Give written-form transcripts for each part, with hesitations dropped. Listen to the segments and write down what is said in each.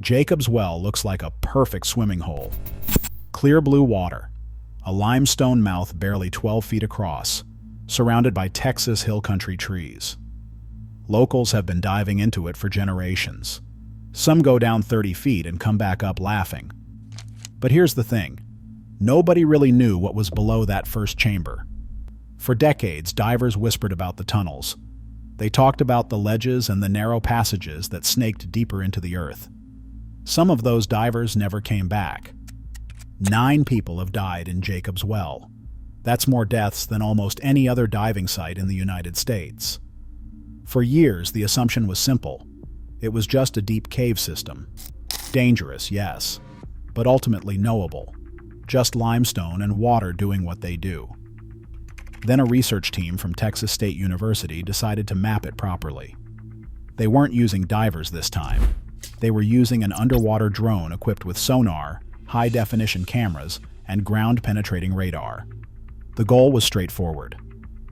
Jacob's Well looks like a perfect swimming hole. Clear blue water, a limestone mouth barely 12 feet across, surrounded by Texas hill country trees. Locals have been diving into it for generations. Some go down 30 feet and come back up laughing. But here's the thing. Nobody really knew what was below that first chamber. For decades, divers whispered about the tunnels. They talked about the ledges and the narrow passages that snaked deeper into the earth. Some of those divers never came back. 9 people have died in Jacob's Well. That's more deaths than almost any other diving site in the United States. For years, the assumption was simple. It was just a deep cave system. Dangerous, yes, but ultimately knowable. Just limestone and water doing what they do. Then a research team from Texas State University decided to map it properly. They weren't using divers this time. They were using an underwater drone equipped with sonar, high-definition cameras, and ground-penetrating radar. The goal was straightforward.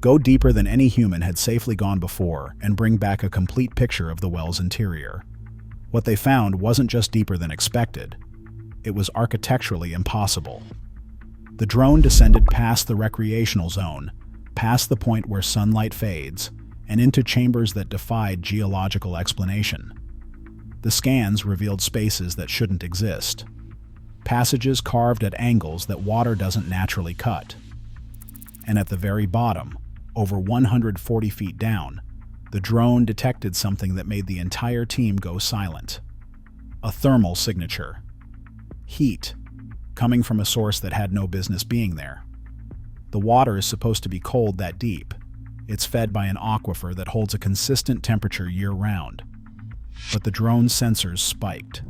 Go deeper than any human had safely gone before and bring back a complete picture of the well's interior. What they found wasn't just deeper than expected. It was architecturally impossible. The drone descended past the recreational zone, past the point where sunlight fades, and into chambers that defied geological explanation. The scans revealed spaces that shouldn't exist. Passages carved at angles that water doesn't naturally cut. And at the very bottom, over 140 feet down, the drone detected something that made the entire team go silent. A thermal signature. Heat, coming from a source that had no business being there. The water is supposed to be cold that deep. It's fed by an aquifer that holds a consistent temperature year-round. But the drone's sensors spiked.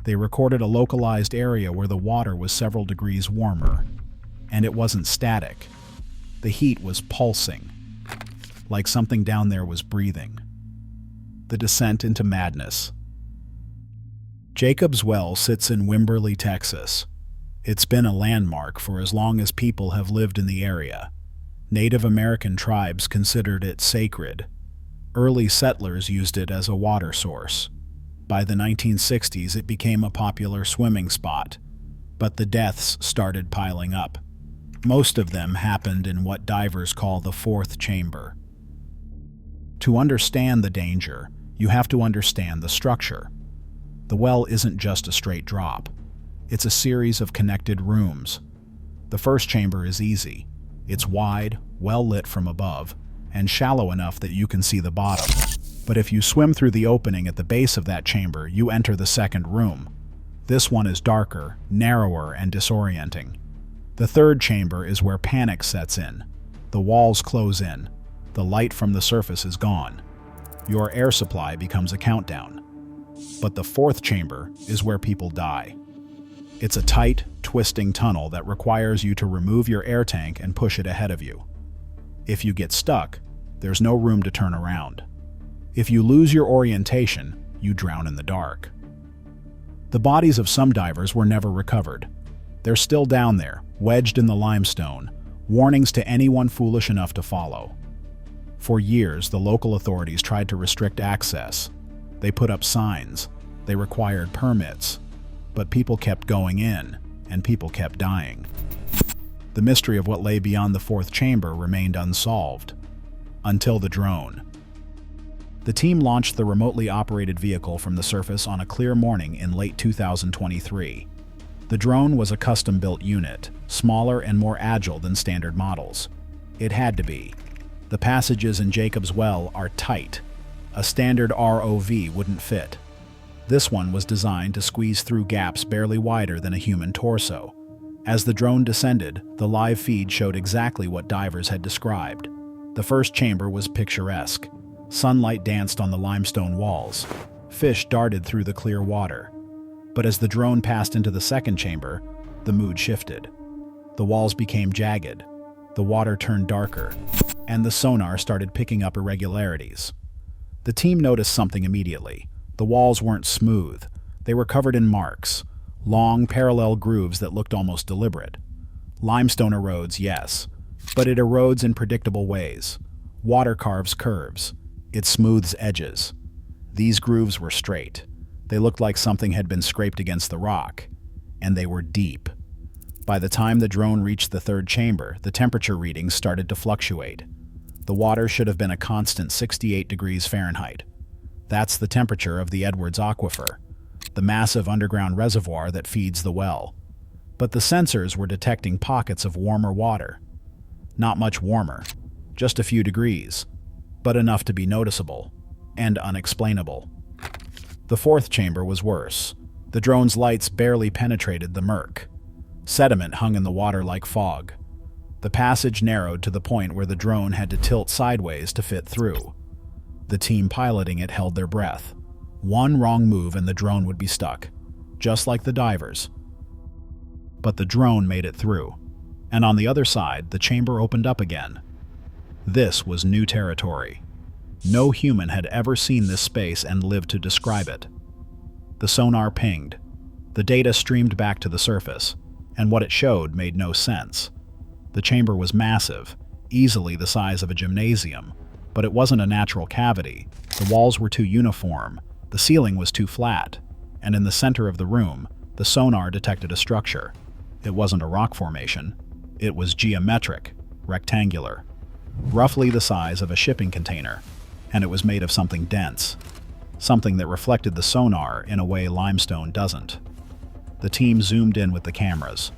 They recorded a localized area where the water was several degrees warmer. And it wasn't static. The heat was pulsing, like something down there was breathing. The descent into madness. Jacob's Well sits in Wimberley, Texas. It's been a landmark for as long as people have lived in the area. Native American tribes considered it sacred. Early settlers used it as a water source. By the 1960s, it became a popular swimming spot, but the deaths started piling up. Most of them happened in what divers call the fourth chamber. To understand the danger, you have to understand the structure. The well isn't just a straight drop. It's a series of connected rooms. The first chamber is easy. It's wide, well lit from above, and shallow enough that you can see the bottom. But if you swim through the opening at the base of that chamber, you enter the second room. This one is darker, narrower, and disorienting. The third chamber is where panic sets in. The walls close in. The light from the surface is gone. Your air supply becomes a countdown. But the fourth chamber is where people die. It's a tight, twisting tunnel that requires you to remove your air tank and push it ahead of you. If you get stuck, there's no room to turn around. If you lose your orientation, you drown in the dark. The bodies of some divers were never recovered. They're still down there, wedged in the limestone, warnings to anyone foolish enough to follow. For years, the local authorities tried to restrict access. They put up signs. They required permits. But people kept going in, and people kept dying. The mystery of what lay beyond the fourth chamber remained unsolved. Until the drone. The team launched the remotely operated vehicle from the surface on a clear morning in late 2023. The drone was a custom-built unit, smaller and more agile than standard models. It had to be. The passages in Jacob's Well are tight. A standard ROV wouldn't fit. This one was designed to squeeze through gaps barely wider than a human torso. As the drone descended, the live feed showed exactly what divers had described. The first chamber was picturesque. Sunlight danced on the limestone walls. Fish darted through the clear water. But as the drone passed into the second chamber, the mood shifted. The walls became jagged. The water turned darker. And the sonar started picking up irregularities. The team noticed something immediately. The walls weren't smooth. They were covered in marks. Long, parallel grooves that looked almost deliberate. Limestone erodes, yes, but it erodes in predictable ways. Water carves curves. It smooths edges. These grooves were straight. They looked like something had been scraped against the rock, and they were deep. By the time the drone reached the third chamber, the temperature readings started to fluctuate. The water should have been a constant 68 degrees Fahrenheit. That's the temperature of the Edwards Aquifer, the massive underground reservoir that feeds the well. But the sensors were detecting pockets of warmer water. Not much warmer, just a few degrees, but enough to be noticeable and unexplainable. The fourth chamber was worse. The drone's lights barely penetrated the murk. Sediment hung in the water like fog. The passage narrowed to the point where the drone had to tilt sideways to fit through. The team piloting it held their breath. One wrong move and the drone would be stuck, just like the divers. But the drone made it through, and on the other side, the chamber opened up again. This was new territory. No human had ever seen this space and lived to describe it. The sonar pinged. The data streamed back to the surface, and what it showed made no sense. The chamber was massive, easily the size of a gymnasium, but it wasn't a natural cavity. The walls were too uniform, the ceiling was too flat, and in the center of the room, the sonar detected a structure. It wasn't a rock formation. It was geometric, rectangular, roughly the size of a shipping container, and it was made of something dense, something that reflected the sonar in a way limestone doesn't. The team zoomed in with the cameras.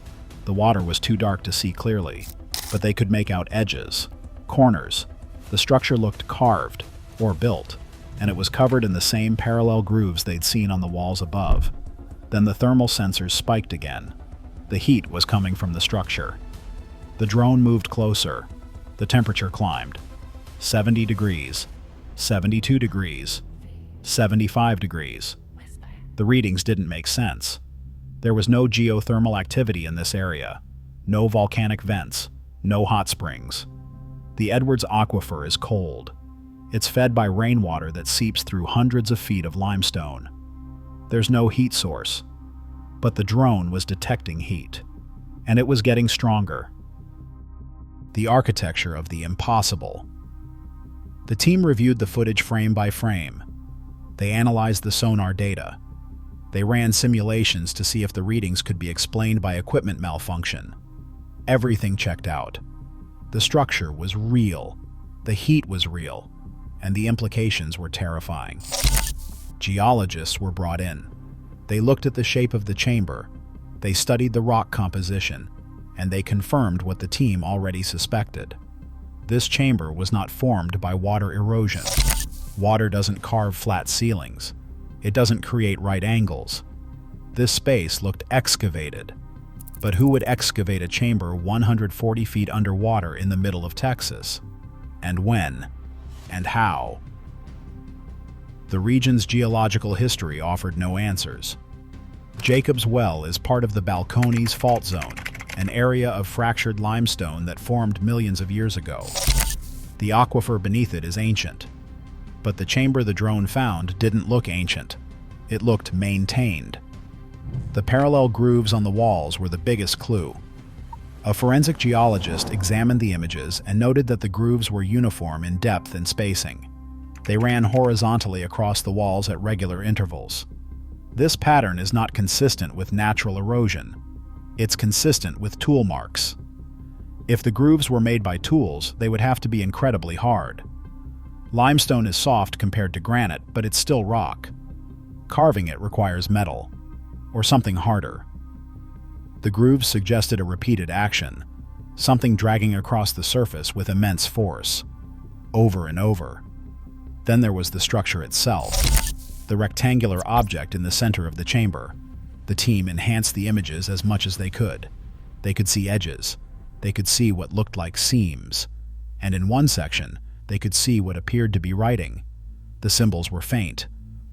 The water was too dark to see clearly, but they could make out edges, corners. The structure looked carved, or built, and it was covered in the same parallel grooves they'd seen on the walls above. Then the thermal sensors spiked again. The heat was coming from the structure. The drone moved closer. The temperature climbed. 70 degrees, 72 degrees, 75 degrees. The readings didn't make sense. There was no geothermal activity in this area, no volcanic vents, no hot springs. The Edwards Aquifer is cold. It's fed by rainwater that seeps through hundreds of feet of limestone. There's no heat source, but the drone was detecting heat, and it was getting stronger. The architecture of the impossible. The team reviewed the footage frame by frame. They analyzed the sonar data. They ran simulations to see if the readings could be explained by equipment malfunction. Everything checked out. The structure was real, the heat was real, and the implications were terrifying. Geologists were brought in. They looked at the shape of the chamber, they studied the rock composition, and they confirmed what the team already suspected. This chamber was not formed by water erosion. Water doesn't carve flat ceilings. It doesn't create right angles. This space looked excavated. But who would excavate a chamber 140 feet underwater in the middle of Texas? And when? And how? The region's geological history offered no answers. Jacob's Well is part of the Balcones Fault Zone, an area of fractured limestone that formed millions of years ago. The aquifer beneath it is ancient. But the chamber the drone found didn't look ancient. It looked maintained. The parallel grooves on the walls were the biggest clue. A forensic geologist examined the images and noted that the grooves were uniform in depth and spacing. They ran horizontally across the walls at regular intervals. This pattern is not consistent with natural erosion. It's consistent with tool marks. If the grooves were made by tools, they would have to be incredibly hard. Limestone is soft compared to granite, but it's still rock. Carving it requires metal, or something harder. The grooves suggested a repeated action, something dragging across the surface with immense force, over and over. Then there was the structure itself, the rectangular object in the center of the chamber. The team enhanced the images as much as they could. They could see edges. They could see what looked like seams. And in one section, they could see what appeared to be writing. The symbols were faint,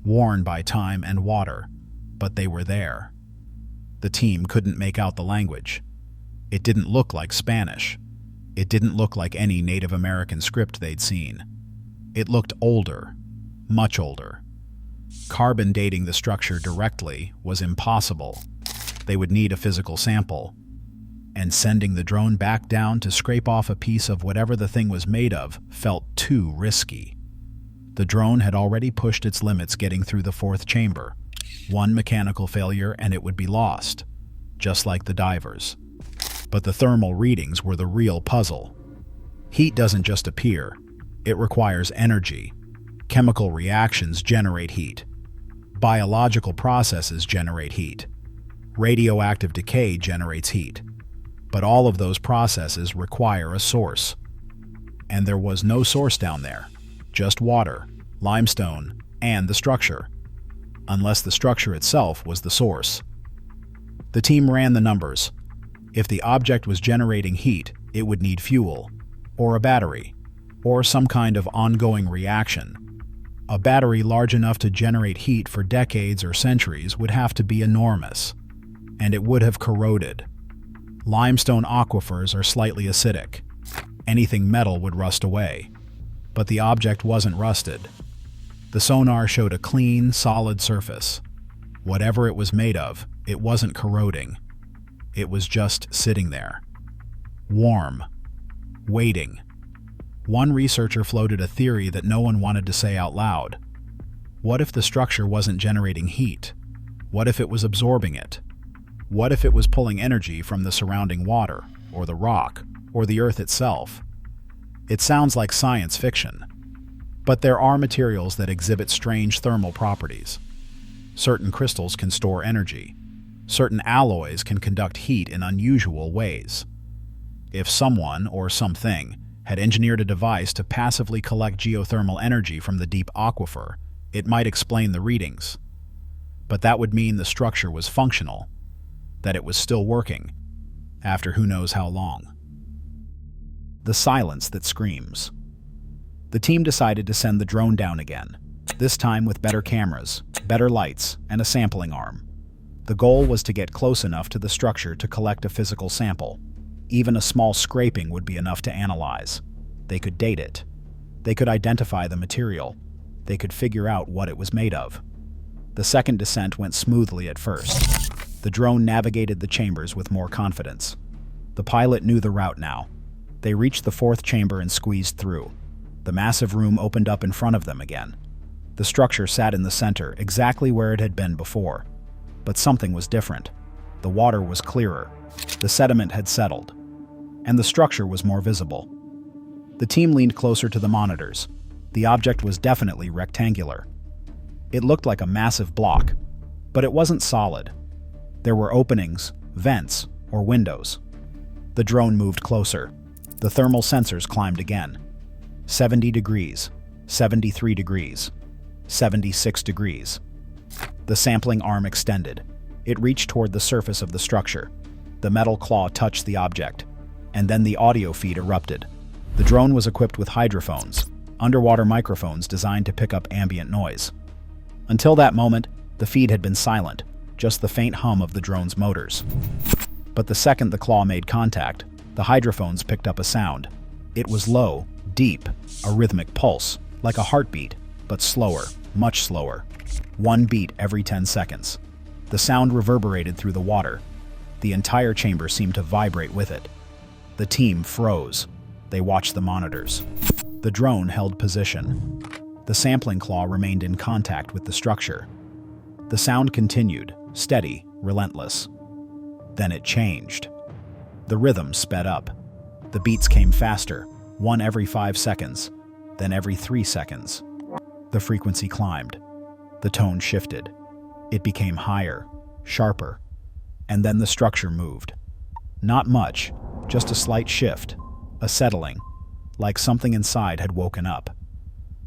worn by time and water, but they were there. The team couldn't make out the language. It didn't look like Spanish. It didn't look like any Native American script they'd seen. It looked older, much older. Carbon dating the structure directly was impossible. They would need a physical sample. And sending the drone back down to scrape off a piece of whatever the thing was made of felt too risky. The drone had already pushed its limits getting through the fourth chamber. One mechanical failure and it would be lost, just like the divers. But the thermal readings were the real puzzle. Heat doesn't just appear, it requires energy. Chemical reactions generate heat. Biological processes generate heat. Radioactive decay generates heat. But all of those processes require a source. And there was no source down there, just water, limestone, and the structure. Unless the structure itself was the source. The team ran the numbers. If the object was generating heat, it would need fuel, or a battery, or some kind of ongoing reaction. A battery large enough to generate heat for decades or centuries would have to be enormous, and it would have corroded. Limestone aquifers are slightly acidic. Anything metal would rust away, but the object wasn't rusted. The sonar showed a clean, solid surface. Whatever it was made of, it wasn't corroding. It was just sitting there. Warm. Waiting. One researcher floated a theory that no one wanted to say out loud. What if the structure wasn't generating heat? What if it was absorbing it? What if it was pulling energy from the surrounding water, or the rock, or the earth itself? It sounds like science fiction. But there are materials that exhibit strange thermal properties. Certain crystals can store energy. Certain alloys can conduct heat in unusual ways. If someone, or something, had engineered a device to passively collect geothermal energy from the deep aquifer, it might explain the readings. But that would mean the structure was functional, that it was still working, after who knows how long. The silence that screams. The team decided to send the drone down again, this time with better cameras, better lights, and a sampling arm. The goal was to get close enough to the structure to collect a physical sample. Even a small scraping would be enough to analyze. They could date it. They could identify the material. They could figure out what it was made of. The second descent went smoothly at first. The drone navigated the chambers with more confidence. The pilot knew the route now. They reached the fourth chamber and squeezed through. The massive room opened up in front of them again. The structure sat in the center, exactly where it had been before. But something was different. The water was clearer. The sediment had settled. And the structure was more visible. The team leaned closer to the monitors. The object was definitely rectangular. It looked like a massive block, but it wasn't solid. There were openings, vents, or windows. The drone moved closer. The thermal sensors climbed again. 70 degrees, 73 degrees, 76 degrees. The sampling arm extended. It reached toward the surface of the structure. The metal claw touched the object, and then the audio feed erupted. The drone was equipped with hydrophones, underwater microphones designed to pick up ambient noise. Until that moment, the feed had been silent, just the faint hum of the drone's motors. But the second the claw made contact, the hydrophones picked up a sound. It was low, deep, a rhythmic pulse, like a heartbeat, but slower, much slower. One beat every 10 seconds. The sound reverberated through the water. The entire chamber seemed to vibrate with it. The team froze. They watched the monitors. The drone held position. The sampling claw remained in contact with the structure. The sound continued, steady, relentless. Then it changed. The rhythm sped up. The beats came faster, one every 5 seconds, then every 3 seconds. The frequency climbed. The tone shifted. It became higher, sharper, and then the structure moved. Not much, just a slight shift, a settling, like something inside had woken up.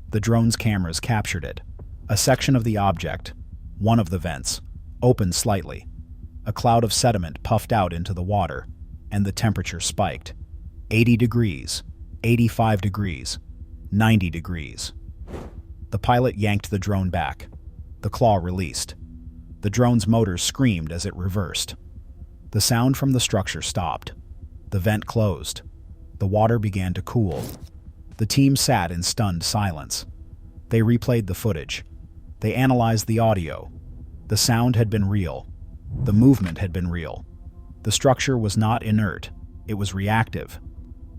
The drone's cameras captured it. A section of the object, one of the vents, opened slightly. A cloud of sediment puffed out into the water, and the temperature spiked. 80 degrees, 85 degrees, 90 degrees. The pilot yanked the drone back. The claw released. The drone's motors screamed as it reversed. The sound from the structure stopped. The vent closed. The water began to cool. The team sat in stunned silence. They replayed the footage. They analyzed the audio. The sound had been real. The movement had been real. The structure was not inert. It was reactive.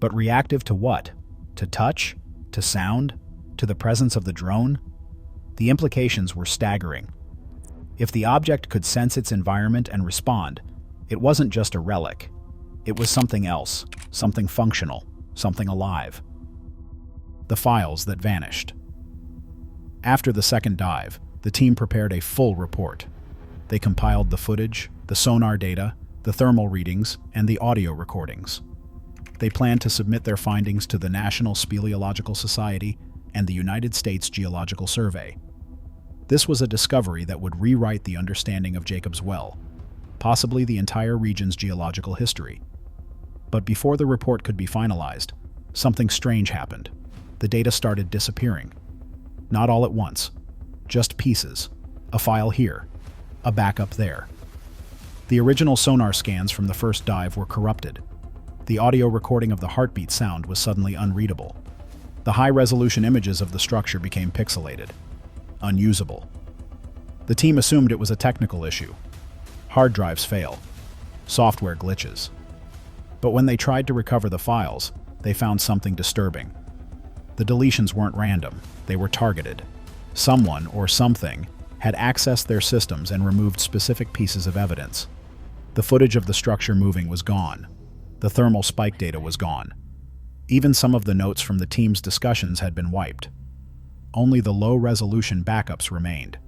But reactive to what? To touch? To sound? To the presence of the drone? The implications were staggering. If the object could sense its environment and respond, it wasn't just a relic. It was something else, something functional, something alive. The files that vanished. After the second dive, the team prepared a full report. They compiled the footage, the sonar data, the thermal readings, and the audio recordings. They planned to submit their findings to the National Speleological Society and the United States Geological Survey. This was a discovery that would rewrite the understanding of Jacob's Well, possibly the entire region's geological history. But before the report could be finalized, something strange happened. The data started disappearing. Not all at once, just pieces. A file here, a backup there. The original sonar scans from the first dive were corrupted. The audio recording of the heartbeat sound was suddenly unreadable. The high-resolution images of the structure became pixelated, unusable. The team assumed it was a technical issue. Hard drives fail, software glitches. But when they tried to recover the files, they found something disturbing. The deletions weren't random, they were targeted. Someone or something had accessed their systems and removed specific pieces of evidence. The footage of the structure moving was gone. The thermal spike data was gone. Even some of the notes from the team's discussions had been wiped. Only the low-resolution backups remained.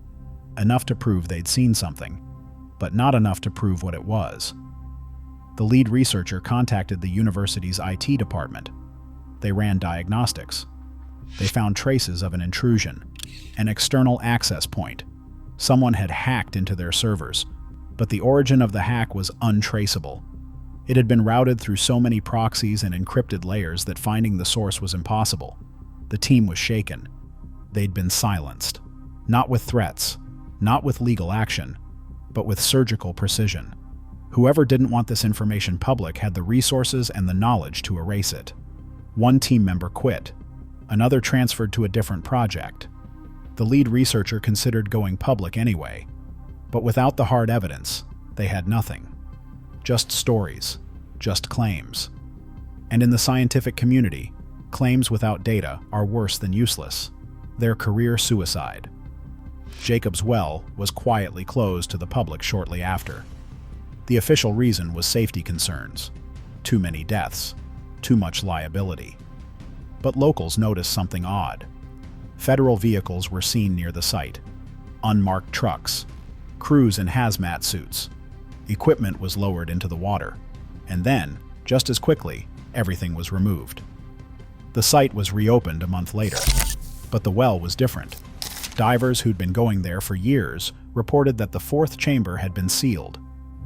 Enough to prove they'd seen something, but not enough to prove what it was. The lead researcher contacted the university's IT department. They ran diagnostics. They found traces of an intrusion, an external access point. Someone had hacked into their servers, but the origin of the hack was untraceable. It had been routed through so many proxies and encrypted layers that finding the source was impossible. The team was shaken. They'd been silenced. Not with threats, not with legal action, but with surgical precision. Whoever didn't want this information public had the resources and the knowledge to erase it. One team member quit. Another transferred to a different project. The lead researcher considered going public anyway. But without the hard evidence, they had nothing. Just stories, just claims. And in the scientific community, claims without data are worse than useless. They're career suicide. Jacob's Well was quietly closed to the public shortly after. The official reason was safety concerns. Too many deaths, too much liability. But locals noticed something odd. Federal vehicles were seen near the site. Unmarked trucks, crews in hazmat suits. Equipment was lowered into the water. And then, just as quickly, everything was removed. The site was reopened a month later. But the well was different. Divers who'd been going there for years reported that the fourth chamber had been sealed.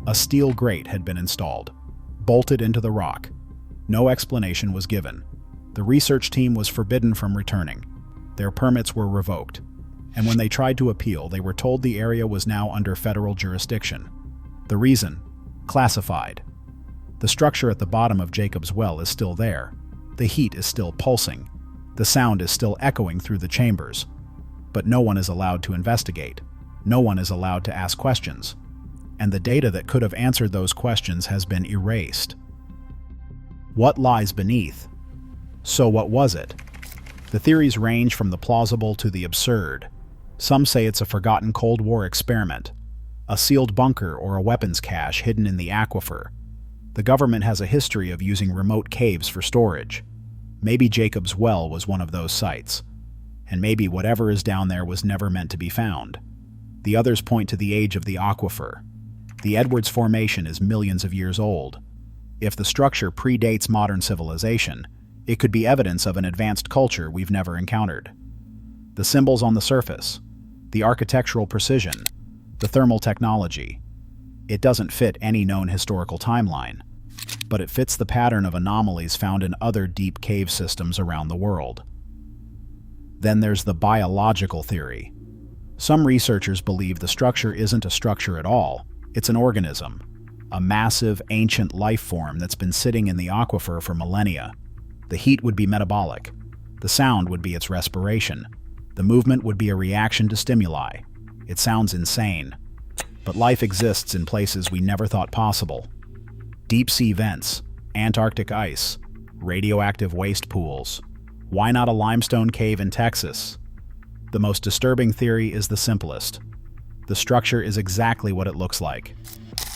A steel grate had been installed, bolted into the rock. No explanation was given. The research team was forbidden from returning. Their permits were revoked. And when they tried to appeal, they were told the area was now under federal jurisdiction. The reason? Classified. The structure at the bottom of Jacob's Well is still there. The heat is still pulsing. The sound is still echoing through the chambers. But no one is allowed to investigate. No one is allowed to ask questions. And the data that could have answered those questions has been erased. What lies beneath? So what was it? The theories range from the plausible to the absurd. Some say it's a forgotten Cold War experiment, a sealed bunker or a weapons cache hidden in the aquifer. The government has a history of using remote caves for storage. Maybe Jacob's Well was one of those sites. And maybe whatever is down there was never meant to be found. The others point to the age of the aquifer. The Edwards Formation is millions of years old. If the structure predates modern civilization, it could be evidence of an advanced culture we've never encountered. The symbols on the surface, the architectural precision, the thermal technology. It doesn't fit any known historical timeline, but it fits the pattern of anomalies found in other deep cave systems around the world. Then there's the biological theory. Some researchers believe the structure isn't a structure at all. It's an organism, a massive, ancient life form that's been sitting in the aquifer for millennia. The heat would be metabolic. The sound would be its respiration. The movement would be a reaction to stimuli. It sounds insane. But life exists in places we never thought possible. Deep-sea vents, Antarctic ice, radioactive waste pools. Why not a limestone cave in Texas? The most disturbing theory is the simplest. The structure is exactly what it looks like.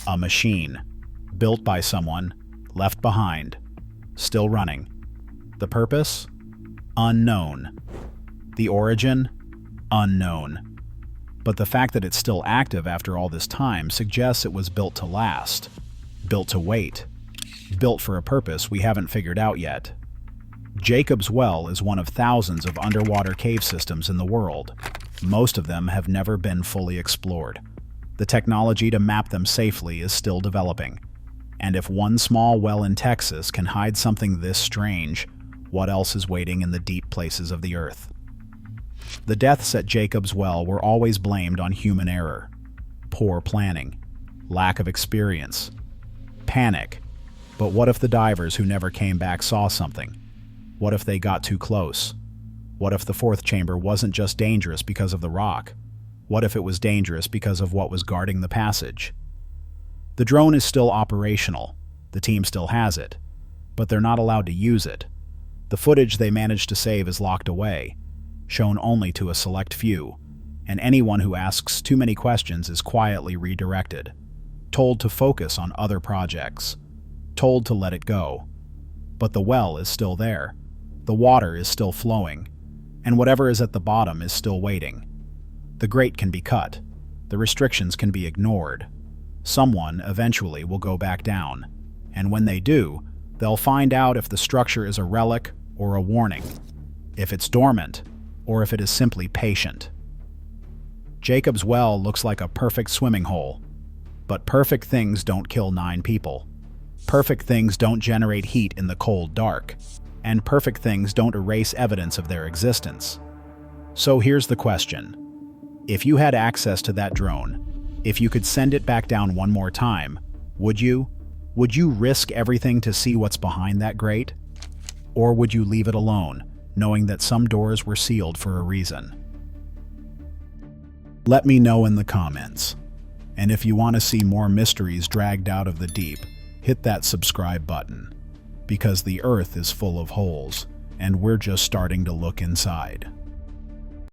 A machine, built by someone, left behind, still running. The purpose? Unknown. The origin? Unknown. But the fact that it's still active after all this time suggests it was built to last, built to wait, built for a purpose we haven't figured out yet. Jacob's Well is one of thousands of underwater cave systems in the world. Most of them have never been fully explored. The technology to map them safely is still developing. And if one small well in Texas can hide something this strange, what else is waiting in the deep places of the earth? The deaths at Jacob's Well were always blamed on human error, poor planning, lack of experience, panic. But what if the divers who never came back saw something? What if they got too close? What if the fourth chamber wasn't just dangerous because of the rock? What if it was dangerous because of what was guarding the passage? The drone is still operational. The team still has it. But they're not allowed to use it. The footage they managed to save is locked away, shown only to a select few, and anyone who asks too many questions is quietly redirected, told to focus on other projects, told to let it go. But the well is still there. The water is still flowing, and whatever is at the bottom is still waiting. The grate can be cut. The restrictions can be ignored. Someone eventually will go back down, and when they do, they'll find out if the structure is a relic or a warning, if it's dormant, or if it is simply patient. Jacob's Well looks like a perfect swimming hole, but perfect things don't kill 9 people. Perfect things don't generate heat in the cold dark, and perfect things don't erase evidence of their existence. So here's the question. If you had access to that drone, if you could send it back down one more time, would you? Would you risk everything to see what's behind that grate? Or would you leave it alone, knowing that some doors were sealed for a reason? Let me know in the comments. And if you want to see more mysteries dragged out of the deep, hit that subscribe button. Because the earth is full of holes, and we're just starting to look inside.